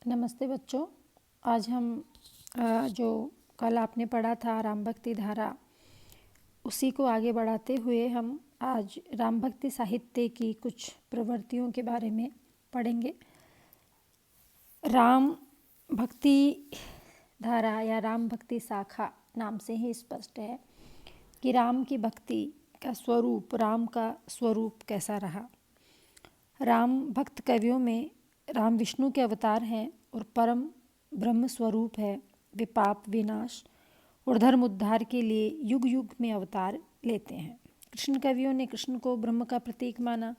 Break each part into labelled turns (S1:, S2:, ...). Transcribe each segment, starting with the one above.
S1: नमस्ते बच्चों। आज हम जो कल आपने पढ़ा था राम भक्ति धारा, उसी को आगे बढ़ाते हुए हम आज राम भक्ति साहित्य की कुछ प्रवृत्तियों के बारे में पढ़ेंगे। राम भक्ति धारा या राम भक्ति शाखा नाम से ही स्पष्ट है कि राम की भक्ति का स्वरूप, राम का स्वरूप कैसा रहा। राम भक्त कवियों में राम विष्णु के अवतार हैं और परम ब्रह्म स्वरूप है। वे पाप विनाश और धर्म उद्धार के लिए युग युग में अवतार लेते हैं। कृष्ण कवियों ने कृष्ण को ब्रह्म का प्रतीक माना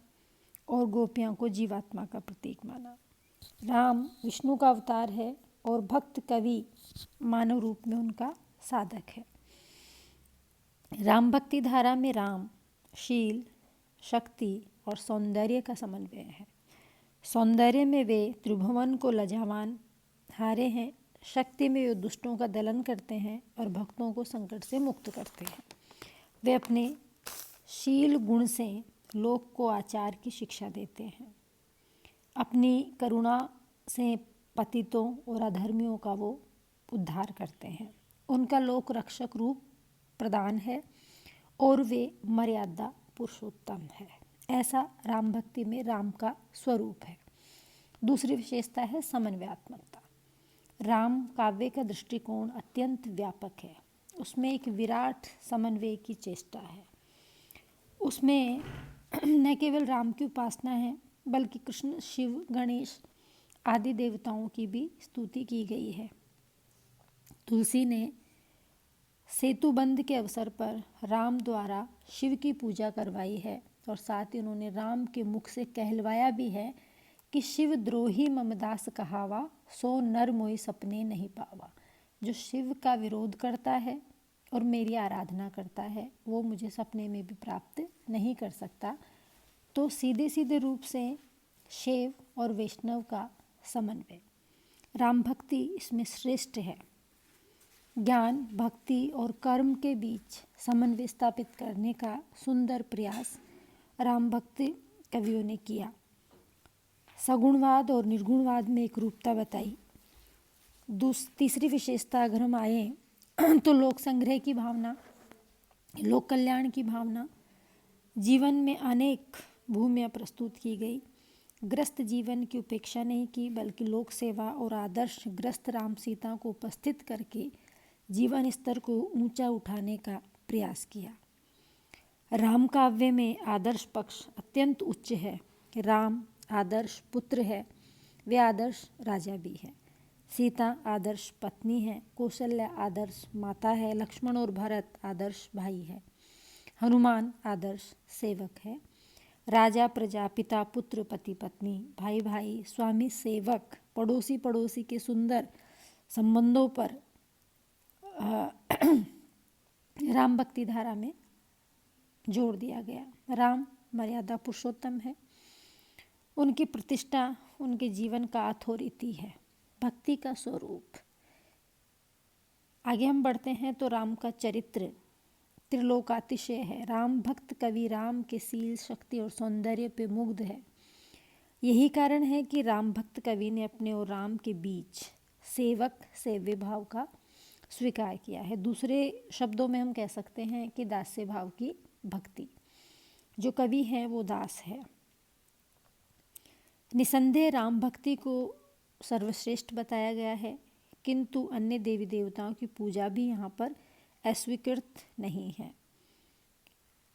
S1: और गोपियों को जीवात्मा का प्रतीक माना। राम विष्णु का अवतार है और भक्त कवि मानव रूप में उनका साधक है। राम भक्ति धारा में राम शील, शक्ति और सौंदर्य का समन्वय है। सौंदर्य में वे त्रिभुवन को लज्जावान हारे हैं, शक्ति में वे दुष्टों का दलन करते हैं और भक्तों को संकट से मुक्त करते हैं। वे अपने शील गुण से लोक को आचार की शिक्षा देते हैं। अपनी करुणा से पतितों और अधर्मियों का वो उद्धार करते हैं। उनका लोक रक्षक रूप प्रदान है और वे मर्यादा पुरुषोत्तम है। ऐसा राम भक्ति में राम का स्वरूप है। दूसरी विशेषता है समन्वयात्मकता। राम काव्य का दृष्टिकोण अत्यंत व्यापक है। उसमें एक विराट समन्वय की चेष्टा है। उसमें न केवल राम की उपासना है बल्कि कृष्ण, शिव, गणेश आदि देवताओं की भी स्तुति की गई है। तुलसी ने सेतुबंध के अवसर पर राम द्वारा शिव की पूजा करवाई है और साथ ही उन्होंने राम के मुख से कहलवाया भी है कि शिव द्रोही ममदास कहावा, सो नर मोई सपने नहीं पावा। जो शिव का विरोध करता है और मेरी आराधना करता है वो मुझे सपने में भी प्राप्त नहीं कर सकता। तो सीधे सीधे रूप से शैव और वैष्णव का समन्वय, राम भक्ति इसमें श्रेष्ठ है। ज्ञान, भक्ति और कर्म के बीच समन्वय स्थापित करने का सुंदर प्रयास राम भक्ति कवियों ने किया। सगुणवाद और निर्गुणवाद में एक रूपता बताई। तीसरी विशेषता अगर हम आए तो लोक संग्रह की भावना, लोक कल्याण की भावना। जीवन में अनेक भूमियाँ प्रस्तुत की गई। ग्रस्त जीवन की उपेक्षा नहीं की बल्कि लोक सेवा और आदर्श ग्रस्त राम सीता को उपस्थित करके जीवन स्तर को ऊंचा उठाने का प्रयास किया। राम काव्य में आदर्श पक्ष अत्यंत उच्च है। राम आदर्श पुत्र है, वे आदर्श राजा भी है। सीता आदर्श पत्नी है, कौशल्या आदर्श माता है, लक्ष्मण और भरत आदर्श भाई है, हनुमान आदर्श सेवक है। राजा, प्रजा, पिता, पुत्र, पति, पत्नी, भाई भाई, स्वामी, सेवक, पड़ोसी पड़ोसी के सुंदर संबंधों पर राम भक्ति धारा में जोर दिया गया। राम मर्यादा पुरुषोत्तम है। उनकी प्रतिष्ठा उनके जीवन का अथॉरिटी है, भक्ति का स्वरूप। आगे हम बढ़ते हैं तो राम का चरित्र त्रिलोकातिशय है। राम भक्त कवि राम के शील, शक्ति और सौंदर्य पे मुग्ध है। यही कारण है कि राम भक्त कवि ने अपने और राम के बीच सेवक सेव्य भाव का स्वीकार किया है। दूसरे शब्दों में हम कह सकते हैं कि दास्य भाव की भक्ति। जो कवि है वो दास है। निसंदेह राम भक्ति को सर्वश्रेष्ठ बताया गया है, किंतु अन्य देवी देवताओं की पूजा भी यहाँ पर अस्वीकृत नहीं है।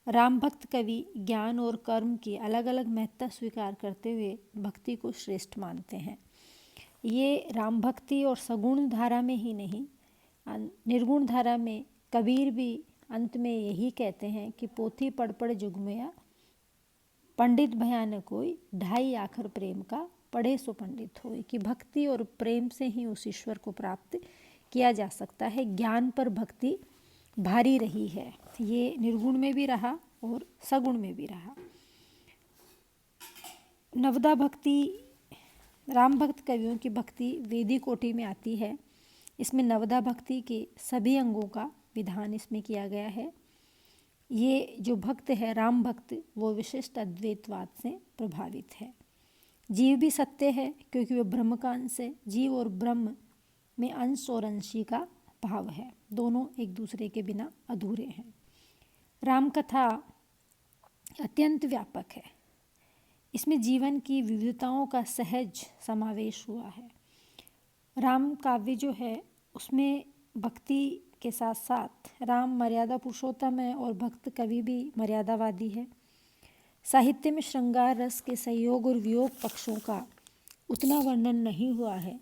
S1: राम भक्त कवि ज्ञान और कर्म की अलग अलग महत्ता स्वीकार करते हुए भक्ति को श्रेष्ठ मानते हैं। ये राम भक्ति और सगुण धारा में ही नहीं, निर्गुण धारा में कबीर भी अंत में यही कहते हैं कि पोथी पढ़ पढ़ जुगमया, पंडित भयान कोई, ढाई आखर प्रेम का पढ़े सो पंडित होए। कि भक्ति और प्रेम से ही उस ईश्वर को प्राप्त किया जा सकता है। ज्ञान पर भक्ति भारी रही है। ये निर्गुण में भी रहा और सगुण में भी रहा। नवदा भक्ति, राम भक्त कवियों की भक्ति वेदी कोटि में आती है। इसमें नवदा भक्ति के सभी अंगों का विधान इसमें किया गया है। ये जो भक्त है राम भक्त, वो विशिष्ट अद्वैतवाद से प्रभावित है। जीव भी सत्य है क्योंकि वह ब्रह्म का अंश है। जीव और ब्रह्म में अंश और अंशी का भाव है, दोनों एक दूसरे के बिना अधूरे हैं। राम कथा अत्यंत व्यापक है, इसमें जीवन की विविधताओं का सहज समावेश हुआ है। राम काव्य जो है उसमें भक्ति के साथ साथ राम मर्यादा पुरुषोत्तम है और भक्त कवि भी मर्यादावादी है। साहित्य में श्रृंगार रस के संयोग और वियोग पक्षों का उतना वर्णन नहीं हुआ है,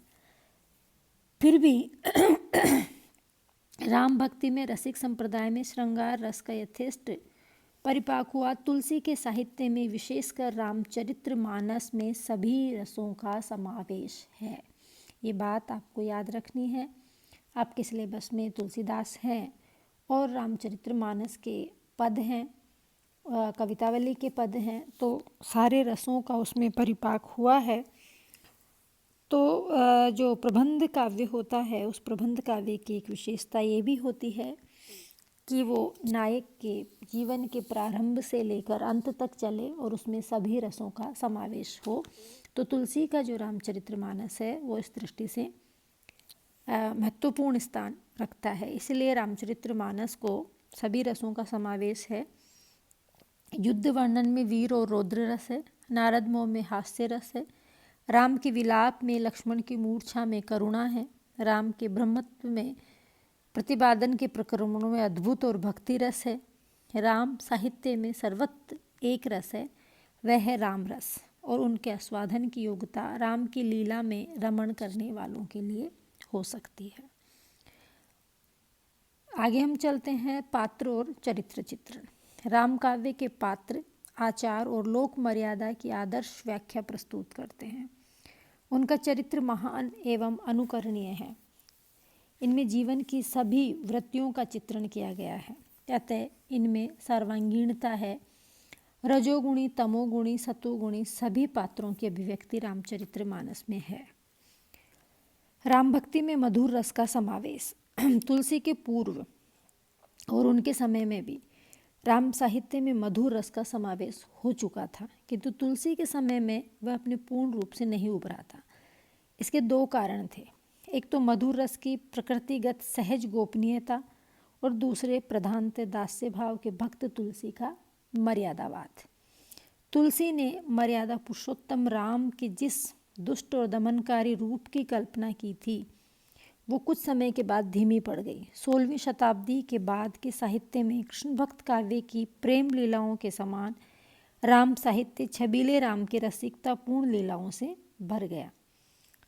S1: फिर भी राम भक्ति में रसिक संप्रदाय में श्रृंगार रस का यथेष्ट परिपाक हुआ। तुलसी के साहित्य में विशेषकर रामचरित्र मानस में सभी रसों का समावेश है। ये बात आपको याद रखनी है। आपके सिलेबस में तुलसीदास हैं और रामचरित्र मानस के पद हैं, कवितावली के पद हैं, तो सारे रसों का उसमें परिपाक हुआ है। तो जो प्रबंध काव्य होता है उस प्रबंध काव्य की एक विशेषता ये भी होती है कि वो नायक के जीवन के प्रारंभ से लेकर अंत तक चले और उसमें सभी रसों का समावेश हो। तो तुलसी का जो रामचरितमानस है वो इस दृष्टि से महत्वपूर्ण स्थान रखता है, इसलिए रामचरितमानस को सभी रसों का समावेश है। युद्ध वर्णन में वीर और रौद्र रस है, नारद मोह में हास्य रस है, राम के विलाप में लक्ष्मण की मूर्छा में करुणा है, राम के ब्रह्मत्व में प्रतिपादन के प्रकरणों में अद्भुत और भक्ति रस है। राम साहित्य में सर्वत्र एक रस है, वह है राम रस, और उनके आस्वादन की योग्यता राम की लीला में रमण करने वालों के लिए हो सकती है। आगे हम चलते हैं पात्र और चरित्र चित्रण। राम काव्य के पात्र आचार और लोक मर्यादा की आदर्श व्याख्या प्रस्तुत करते हैं। उनका चरित्र महान एवं अनुकरणीय है। इनमें जीवन की सभी वृत्तियों का चित्रण किया गया है, अतः इनमें सर्वांगीणता है। रजोगुणी, तमोगुणी, सतोगुणी सभी पात्रों की अभिव्यक्ति रामचरितमानस में है। राम भक्ति में मधुर रस का समावेश। तुलसी के पूर्व और उनके समय में भी राम साहित्य में मधुर रस का समावेश हो चुका था, किंतु तुलसी के समय में वह अपने पूर्ण रूप से नहीं उभरा था। इसके दो कारण थे, एक तो मधुर रस की प्रकृतिगत सहज गोपनीयता और दूसरे प्रधानतः दास्य भाव के भक्त तुलसी का मर्यादावाद। तुलसी ने मर्यादा पुरुषोत्तम राम के जिस दुष्ट और दमनकारी रूप की कल्पना की थी वो कुछ समय के बाद धीमी पड़ गई। 16वीं शताब्दी के बाद के साहित्य में कृष्ण भक्त काव्य की प्रेम लीलाओं के समान राम साहित्य छबीले राम के रसिकतापूर्ण लीलाओं से भर गया।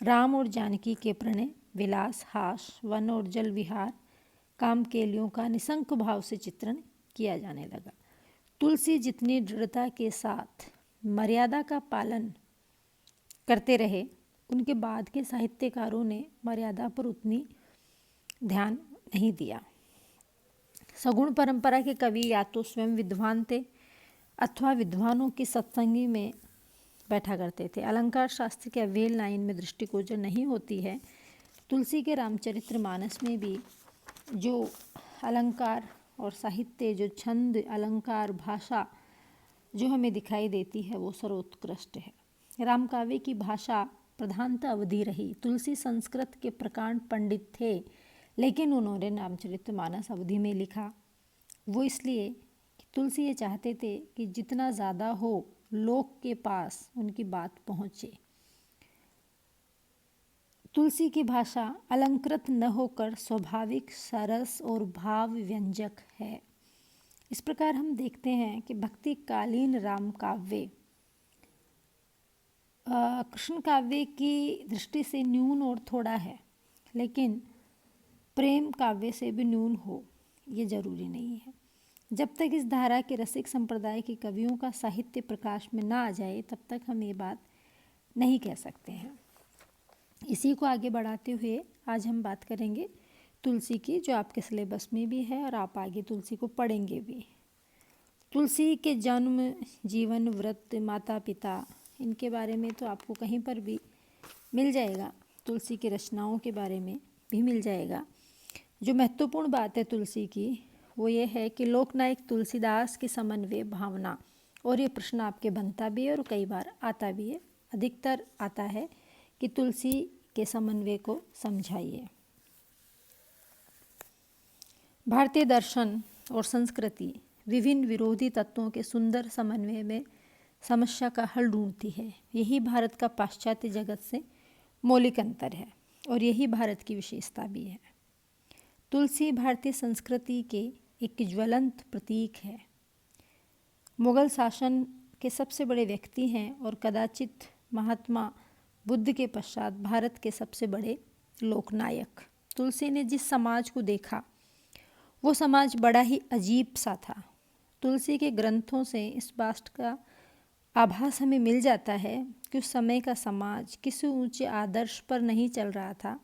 S1: राम और जानकी के प्रणय, विलास, हास, वन और जल विहार, काम केलियों का निसंक भाव से चित्रण किया जाने लगा। तुलसी जितनी दृढ़ता के साथ मर्यादा का पालन करते रहे, उनके बाद के साहित्यकारों ने मर्यादा पर उतनी ध्यान नहीं दिया। सगुण परंपरा के कवि या तो स्वयं विद्वान थे अथवा विद्वानों की सत्संगी में बैठा करते थे। अलंकार शास्त्र के अवेल लाइन में दृष्टिगोचर नहीं होती है। तुलसी के रामचरितमानस में भी जो अलंकार और साहित्य, जो छंद, अलंकार, भाषा जो हमें दिखाई देती है वो सर्वोत्कृष्ट है। राम काव्य की भाषा प्रधानतः अवधी रही। तुलसी संस्कृत के प्रकांड पंडित थे, लेकिन उन्होंने रामचरितमानस अवधी में लिखा। वो इसलिए कि तुलसी ये चाहते थे कि जितना ज़्यादा हो लोक के पास उनकी बात पहुँचे। तुलसी की भाषा अलंकृत न होकर स्वाभाविक, सरस और भाव व्यंजक है। इस प्रकार हम देखते हैं कि भक्तिकालीन राम काव्य कृष्ण काव्य की दृष्टि से न्यून और थोड़ा है, लेकिन प्रेम काव्य से भी न्यून हो ये जरूरी नहीं है। जब तक इस धारा के रसिक संप्रदाय के कवियों का साहित्य प्रकाश में ना आ जाए तब तक हम ये बात नहीं कह सकते हैं। इसी को आगे बढ़ाते हुए आज हम बात करेंगे तुलसी की, जो आपके सिलेबस में भी है और आप आगे तुलसी को पढ़ेंगे भी। तुलसी के जन्म, जीवन, व्रत, माता पिता, इनके बारे में तो आपको कहीं पर भी मिल जाएगा। तुलसी की रचनाओं के बारे में भी मिल जाएगा। जो महत्वपूर्ण बात है तुलसी की वो ये है कि लोकनायक तुलसीदास की समन्वय भावना, और ये प्रश्न आपके बनता भी है और कई बार आता भी है अधिकतर आता है कि तुलसी के समन्वय को समझाइए। भारतीय दर्शन और संस्कृति विभिन्न विरोधी तत्वों के सुंदर समन्वय में समस्या का हल ढूंढती है। यही भारत का पाश्चात्य जगत से मौलिक अंतर है और यही भारत की विशेषता भी है। तुलसी भारतीय संस्कृति के एक ज्वलंत प्रतीक है। मुगल शासन के सबसे बड़े व्यक्ति हैं और कदाचित महात्मा बुद्ध के पश्चात भारत के सबसे बड़े लोकनायक। तुलसी ने जिस समाज को देखा वो समाज बड़ा ही अजीब सा था। तुलसी के ग्रंथों से इस बात का आभास हमें मिल जाता है कि उस समय का समाज किसी ऊंचे आदर्श पर नहीं चल रहा था,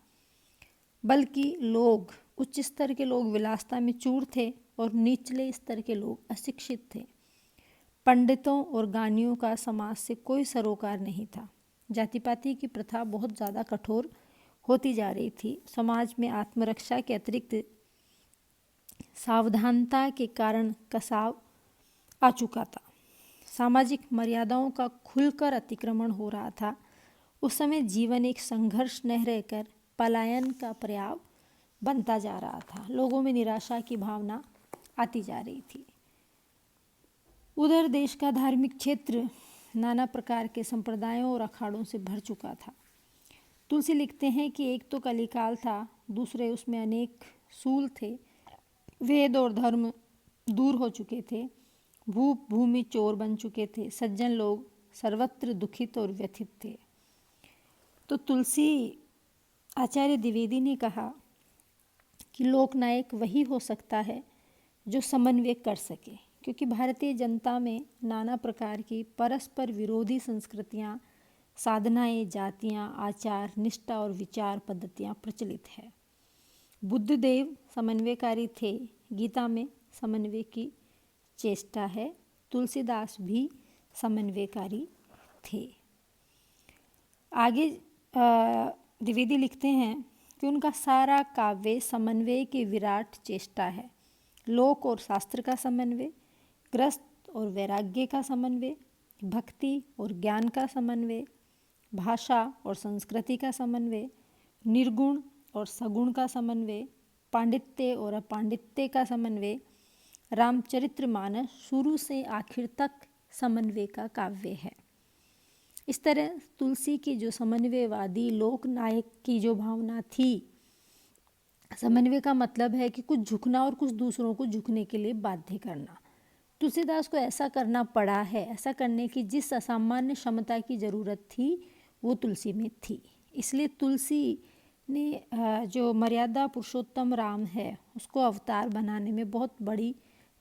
S1: बल्कि लोग उच्च स्तर के लोग विलासता में चूर थे और निचले स्तर के लोग अशिक्षित थे। पंडितों और ज्ञानियों का समाज से कोई सरोकार नहीं था। जाति पाति की प्रथा बहुत ज़्यादा कठोर होती जा रही थी। समाज में आत्मरक्षा के अतिरिक्त सावधानता के कारण कसाव आ चुका था। सामाजिक मर्यादाओं का खुलकर अतिक्रमण हो रहा था। उस समय जीवन एक संघर्ष न रहकर पलायन का पर्याय बनता जा रहा था। लोगों में निराशा की भावना आती जा रही थी। उधर देश का धार्मिक क्षेत्र नाना प्रकार के संप्रदायों और अखाड़ों से भर चुका था। तुलसी लिखते हैं कि एक तो कलिकाल था, दूसरे उसमें अनेक सूल थे। वेद और धर्म दूर हो चुके थे। भूप भूमि चोर बन चुके थे। सज्जन लोग सर्वत्र दुखित और व्यथित थे। तो तुलसी आचार्य द्विवेदी ने कहा कि लोकनायक वही हो सकता है जो समन्वय कर सके, क्योंकि भारतीय जनता में नाना प्रकार की परस्पर विरोधी संस्कृतियाँ, साधनाएं, जातियाँ, आचार, निष्ठा और विचार पद्धतियाँ प्रचलित है। बुद्धदेव समन्वयकारी थे। गीता में समन्वय की चेष्टा है। तुलसीदास भी समन्वयकारी थे। आगे द्विवेदी लिखते हैं कि उनका सारा काव्य समन्वय की विराट चेष्टा है। लोक और शास्त्र का समन्वय, ग्रस्त और वैराग्य का समन्वय, भक्ति और ज्ञान का समन्वय, भाषा और संस्कृति का समन्वय, निर्गुण और सगुण का समन्वय, पांडित्य और अपांडित्य का समन्वय। रामचरितमानस शुरू से आखिर तक समन्वय का काव्य है। इस तरह तुलसी की जो समन्वयवादी लोकनायक की जो भावना थी, समन्वय का मतलब है कि कुछ झुकना और कुछ दूसरों को झुकने के लिए बाध्य करना। तुलसीदास को ऐसा करना पड़ा है। ऐसा करने की जिस असामान्य क्षमता की ज़रूरत थी वो तुलसी में थी। इसलिए तुलसी ने जो मर्यादा पुरुषोत्तम राम है उसको अवतार बनाने में बहुत बड़ी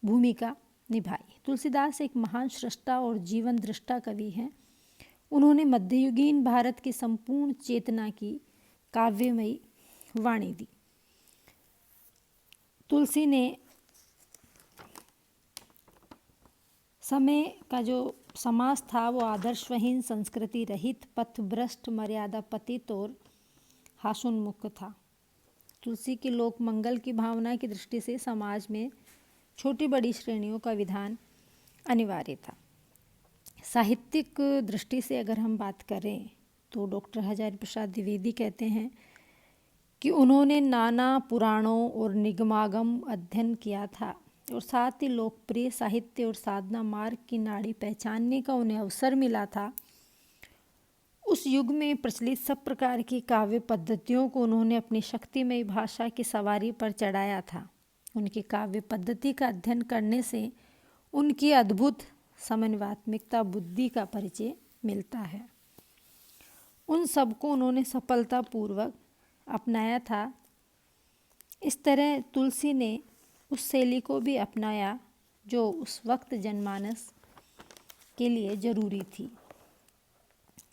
S1: भूमिका निभाई। तुलसीदास एक महान सृष्टा और जीवन दृष्टा कवि हैं। उन्होंने मध्ययुगीन भारत की संपूर्ण चेतना की काव्यमयी वाणी दी। तुलसी ने समय का जो समाज था वो आदर्शहीन, संस्कृति रहित, पथभ्रष्ट, मर्यादा पतित और हासोन्मुख था। तुलसी के लोक मंगल की भावना की दृष्टि से समाज में छोटी बड़ी श्रेणियों का विधान अनिवार्य था। साहित्यिक दृष्टि से अगर हम बात करें तो डॉक्टर हजारी प्रसाद द्विवेदी कहते हैं कि उन्होंने नाना पुराणों और निगमागम अध्ययन किया था और साथ ही लोकप्रिय साहित्य और साधना मार्ग की नाड़ी पहचानने का उन्हें अवसर मिला था। उस युग में प्रचलित सब प्रकार की काव्य पद्धतियों को उन्होंने अपनी शक्तिमयी भाषा की सवारी पर चढ़ाया था। उनकी काव्य पद्धति का अध्ययन करने से उनकी अद्भुत समन्वयात्मकता बुद्धि का परिचय मिलता है। उन सबको उन्होंने सफलतापूर्वक अपनाया था। इस तरह तुलसी ने उस शैली को भी अपनाया जो उस वक्त जनमानस के लिए जरूरी थी।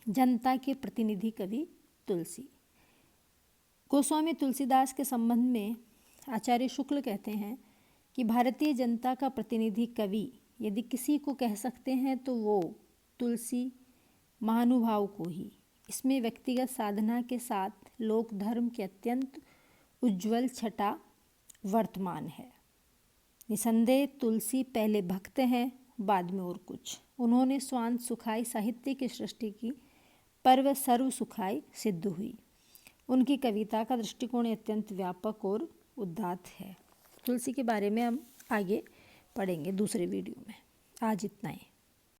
S1: जनता के प्रतिनिधि कवि तुलसी। गोस्वामी तुलसीदास के संबंध में आचार्य शुक्ल कहते हैं कि भारतीय जनता का प्रतिनिधि कवि यदि किसी को कह सकते हैं तो वो तुलसी महानुभाव को ही। इसमें व्यक्तिगत साधना के साथ लोक धर्म की अत्यंत उज्ज्वल छटा वर्तमान है। निसंदेह तुलसी पहले भक्त हैं, बाद में और कुछ। उन्होंने स्वांत सुखाई साहित्य की सृष्टि की पर वह सर्व सुखाई सिद्ध हुई। उनकी कविता का दृष्टिकोण अत्यंत व्यापक और उदात्त है। तुलसी के बारे में हम आगे पढ़ेंगे दूसरे वीडियो में। आज इतना ही।